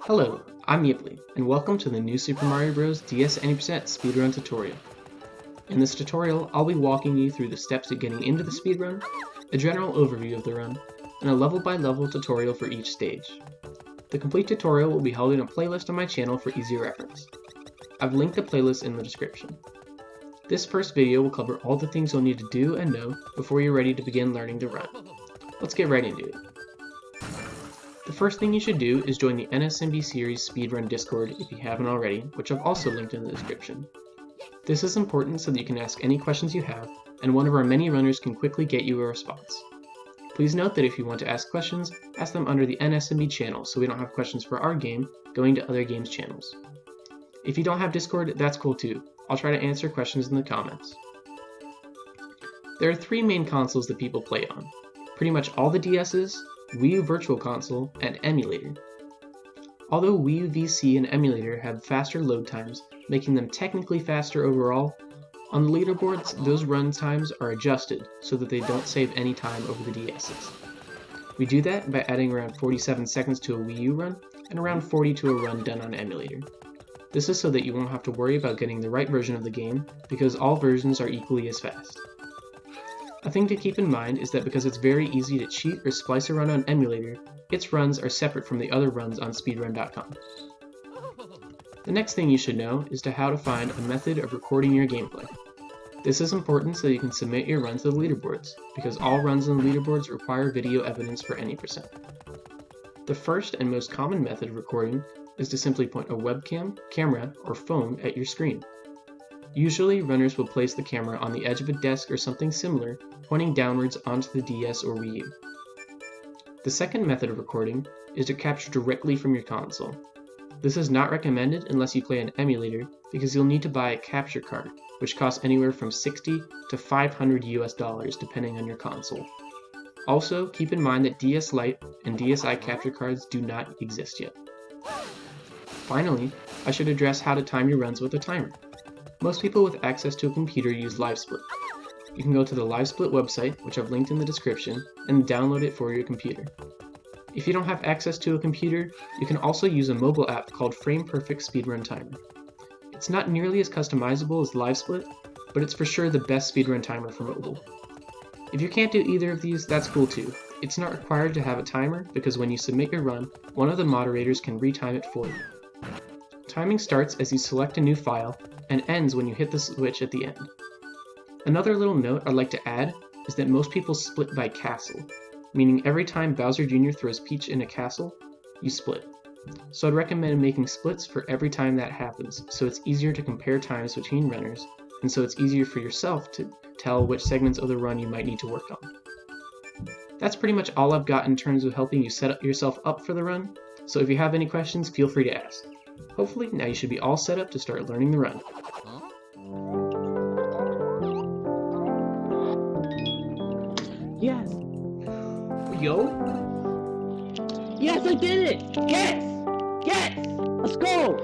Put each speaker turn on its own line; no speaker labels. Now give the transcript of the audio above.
Hello, I'm Yipley, and welcome to the new Super Mario Bros. DS 90% speedrun tutorial. In this tutorial, I'll be walking you through the steps to getting into the speedrun, a general overview of the run, and a level-by-level tutorial for each stage. The complete tutorial will be held in a playlist on my channel for easy reference. I've linked the playlist in the description. This first video will cover all the things you'll need to do and know before you're ready to begin learning the run. Let's get right into it. The first thing you should do is join the NSMB series speedrun Discord if you haven't already, which I've also linked in the description. This is important so that you can ask any questions you have, and one of our many runners can quickly get you a response. Please note that if you want to ask questions, ask them under the NSMB channel so we don't have questions for our game going to other games' channels. If you don't have Discord, that's cool too. I'll try to answer questions in the comments. There are three main consoles that people play on. Pretty much all the DS's, Wii U Virtual Console, and Emulator. Although Wii U VC and Emulator have faster load times, making them technically faster overall, on the leaderboards those run times are adjusted so that they don't save any time over the DS's. We do that by adding around 47 seconds to a Wii U run and around 40 to a run done on Emulator. This is so that you won't have to worry about getting the right version of the game, because all versions are equally as fast. A thing to keep in mind is that because it's very easy to cheat or splice a run on Emulator, its runs are separate from the other runs on speedrun.com. The next thing you should know is how to find a method of recording your gameplay. This is important so you can submit your runs to the leaderboards, because all runs on the leaderboards require video evidence for any percent. The first and most common method of recording is to simply point a webcam, camera, or phone at your screen. Usually, runners will place the camera on the edge of a desk or something similar, pointing downwards onto the DS or Wii U. The second method of recording is to capture directly from your console. This is not recommended unless you play an emulator, because you'll need to buy a capture card, which costs anywhere from $60 to $500 US depending on your console. Also, keep in mind that DS Lite and DSi capture cards do not exist yet. Finally, I should address how to time your runs with a timer. Most people with access to a computer use LiveSplit. You can go to the LiveSplit website, which I've linked in the description, and download it for your computer. If you don't have access to a computer, you can also use a mobile app called Frame Perfect Speedrun Timer. It's not nearly as customizable as LiveSplit, but it's for sure the best speedrun timer for mobile. If you can't do either of these, that's cool too. It's not required to have a timer, because when you submit your run, one of the moderators can retime it for you. Timing starts as you select a new file, and ends when you hit the switch at the end. Another little note I'd like to add is that most people split by castle, meaning every time Bowser Jr. throws Peach in a castle, you split. So I'd recommend making splits for every time that happens, so it's easier to compare times between runners, and so it's easier for yourself to tell which segments of the run you might need to work on. That's pretty much all I've got in terms of helping you set yourself up for the run, so if you have any questions, feel free to ask. Hopefully, now you should be all set up to start learning the run.
Yes!
Yo?
Yes, I did it! Yes! Yes! Let's go!